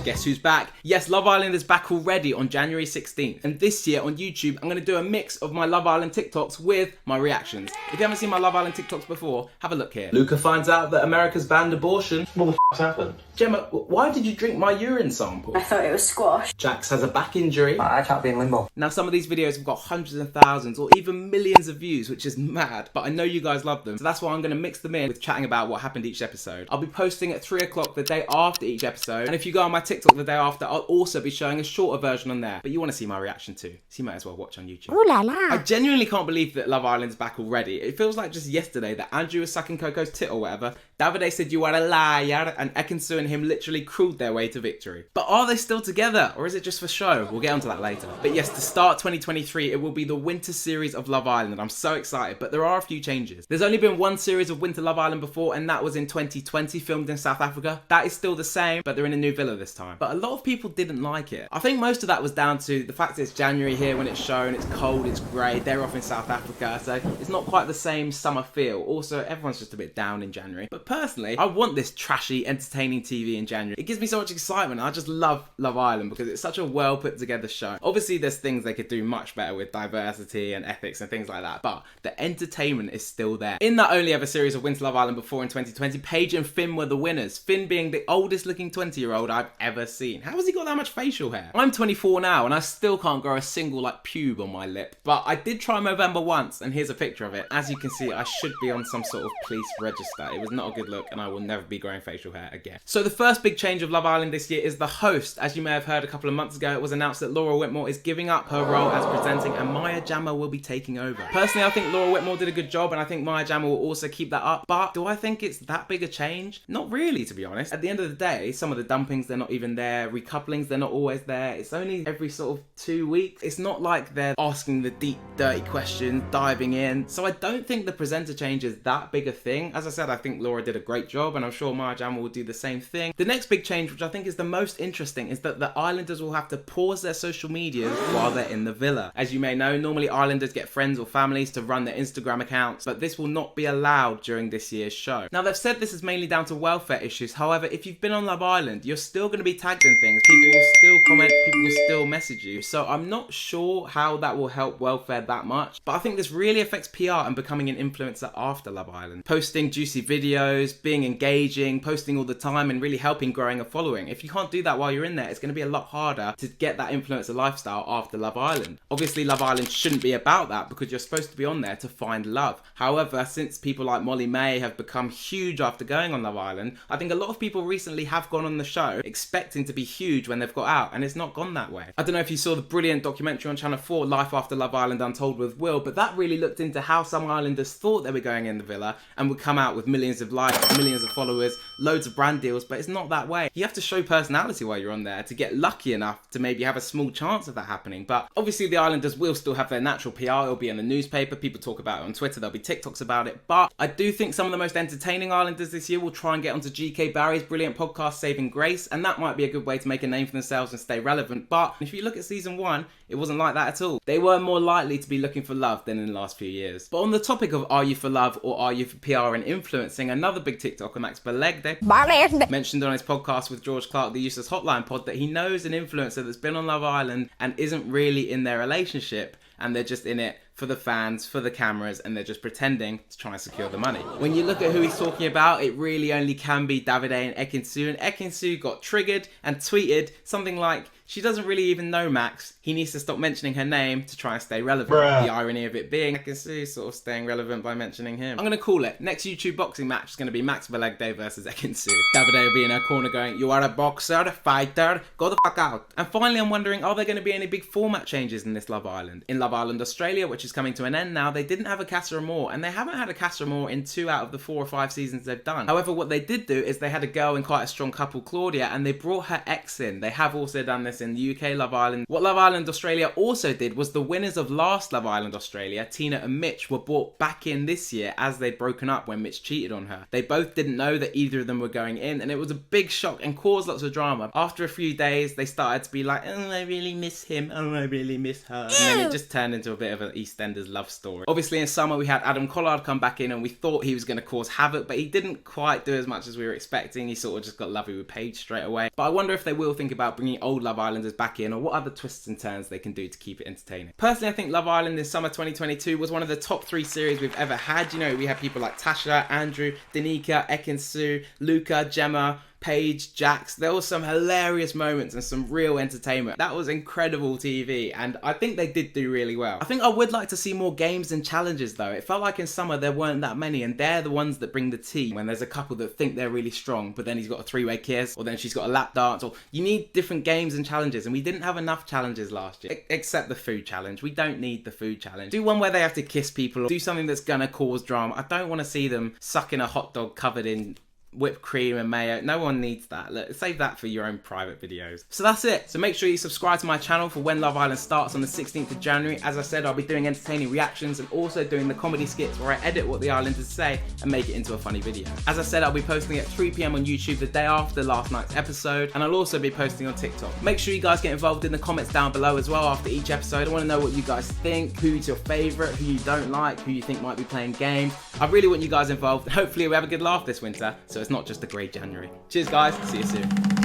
Guess who's back? Yes, Love Island is back already on January 16th. And this year on YouTube, I'm going to do a mix of my Love Island TikToks with my reactions. If you haven't seen my Love Island TikToks before, have a look here. Luca finds out that America's banned abortion. What the f***'s happened? Gemma, why did you drink my urine sample? I thought it was squash. Jax has a back injury. I can't be in limbo. Now, some of these videos have got hundreds of thousands or even millions of views, which is mad, but I know you guys love them. So that's why I'm going to mix them in with chatting about what happened each episode. I'll be posting at 3 o'clock the day after each episode. And if you go on my TikTok the day after, I'll also be showing a shorter version on there. But you want to see my reaction too, so you might as well watch on YouTube. Ooh la la. I genuinely can't believe that Love Island's back already. It feels like just yesterday that Andrew was sucking Coco's tit or whatever. Davide said you are a liar, and Ekin-Su and him literally crawled their way to victory. But are they still together, or is it just for show? We'll get onto that later. But yes, to start 2023, it will be the winter series of Love Island, and I'm so excited, but there are a few changes. There's only been one series of Winter Love Island before, and that was in 2020, filmed in South Africa. That is still the same, but they're in a new villa this time. But a lot of people didn't like it. I think most of that was down to the fact that it's January here when it's shown, it's cold, it's grey, they're off in South Africa, so it's not quite the same summer feel. Also, everyone's just a bit down in January. But personally, I want this trashy, entertaining TV in January. It gives me so much excitement. I just love Love Island because it's such a well put together show. Obviously, there's things they could do much better with diversity and ethics and things like that, but the entertainment is still there. In that only ever series of Winter Love Island before in 2020, Paige and Finn were the winners. Finn being the oldest looking 20-year-old I've ever seen. How has he got that much facial hair? I'm 24 now and I still can't grow a single pube on my lip, but I did try Movember once, and here's a picture of it. As you can see, I should be on some sort of police register. It was not a good look, and I will never be growing facial hair again. So the first big change of Love Island this year is the host. As you may have heard a couple of months ago, it was announced that Laura Whitmore is giving up her role as presenting and Maya Jama will be taking over. Personally, I think Laura Whitmore did a good job, and I think Maya Jama will also keep that up, but do I think it's that big a change? Not really, to be honest. At the end of the day, some of the dumpings, they're not even there. Recouplings, they're not always there. It's only every sort of 2 weeks. It's not like they're asking the deep, dirty questions, diving in. So I don't think the presenter change is that big a thing. As I said, I think Laura did a great job, and I'm sure Maya Jama will do the same thing. The next big change, which I think is the most interesting, is that the Islanders will have to pause their social medias while they're in the villa. As you may know, normally Islanders get friends or families to run their Instagram accounts, but this will not be allowed during this year's show. Now, they've said this is mainly down to welfare issues. However, if you've been on Love Island, you're still going to be tagged in things. People will still comment, people will still message you. So I'm not sure how that will help welfare that much, but I think this really affects PR and becoming an influencer after Love Island. Posting juicy videos, being engaging, posting all the time, and really helping growing a following. If you can't do that while you're in there, it's going to be a lot harder to get that influencer lifestyle after Love Island. Obviously, Love Island shouldn't be about that because you're supposed to be on there to find love. However, since people like Molly May have become huge after going on Love Island, I think a lot of people recently have gone on the show expecting to be huge when they've got out, and it's not gone that way. I don't know if you saw the brilliant documentary on Channel 4, Life After Love Island Untold with Will, but that really looked into how some Islanders thought they were going in the villa and would come out with millions of likes, millions of followers, loads of brand deals, but it's not that way. You have to show personality while you're on there to get lucky enough to maybe have a small chance of that happening. But obviously the Islanders will still have their natural PR. It'll be in the newspaper, people talk about it on Twitter, there'll be TikToks about it, but I do think some of the most entertaining Islanders this year will try and get onto GK Barry's brilliant podcast Saving Grace, and that might be a good way to make a name for themselves and stay relevant. But if you look at season 1, it wasn't like that at all. They were more likely to be looking for love than in the last few years. But on the topic of are you for love or are you for PR and influencing, another big TikToker, Max Belegde, mentioned on his podcast with George Clark, the Useless Hotline pod, that he knows an influencer that's been on Love Island and isn't really in their relationship, and they're just in it for the fans, for the cameras, and they're just pretending to try and secure the money. When you look at who he's talking about, it really only can be Davide and Ekin-Su, and Ekin-Su got triggered and tweeted something like, she doesn't really even know Max. He needs to stop mentioning her name to try and stay relevant. Bruh. The irony of it being Ekin-Su sort of staying relevant by mentioning him. I'm going to call it. Next YouTube boxing match is going to be Max Belegde versus Ekin-Su. Davide will be in her corner going, you are a boxer, a fighter, go the fuck out. And finally, I'm wondering, are there going to be any big format changes in this Love Island? In Love Island Australia, which is coming to an end now, they didn't have a Casa Amor, and they haven't had a Casa Amor in 2 out of the 4 or 5 seasons they've done. However, what they did do is they had a girl in quite a strong couple, Claudia, and they brought her ex in. They have also done this this in the UK Love Island. What Love Island Australia also did was the winners of last Love Island Australia, Tina and Mitch, were brought back in this year as they'd broken up when Mitch cheated on her. They both didn't know that either of them were going in, and it was a big shock and caused lots of drama. After a few days, they started to be like, oh, I really miss him, oh, I really miss her. And then it just turned into a bit of an EastEnders love story. Obviously in summer we had Adam Collard come back in, and we thought he was going to cause havoc, but he didn't quite do as much as we were expecting. He sort of just got lovey with Paige straight away. But I wonder if they will think about bringing old Love Islanders back in, or what other twists and turns they can do to keep it entertaining. Personally, I think Love Island in summer 2022 was one of the top 3 series we've ever had. You know, we had people like Tasha, Andrew, Danica, Ekin-Su, Luca, Gemma, Paige, Jax. There were some hilarious moments and some real entertainment. That was incredible TV, and I think they did do really well. I think I would like to see more games and challenges though. It felt like in summer there weren't that many, and they're the ones that bring the tea. When there's a couple that think they're really strong, but then he's got a 3-way kiss, or then she's got a lap dance, or you need different games and challenges, and we didn't have enough challenges last year. Except the food challenge. We don't need the food challenge. Do one where they have to kiss people, or do something that's gonna cause drama. I don't want to see them sucking a hot dog covered in whipped cream and mayo. No one needs that. Look, save that for your own private videos. So that's it. So make sure you subscribe to my channel for when Love Island starts on the 16th of January. As I said, I'll be doing entertaining reactions and also doing the comedy skits where I edit what the Islanders say and make it into a funny video. As I said, I'll be posting at 3 PM on YouTube the day after last night's episode, and I'll also be posting on TikTok. Make sure you guys get involved in the comments down below as well after each episode. I want to know what you guys think, who's your favourite, who you don't like, who you think might be playing games. I really want you guys involved. Hopefully we have a good laugh this winter, so it's not just a great January. Cheers guys, see you soon.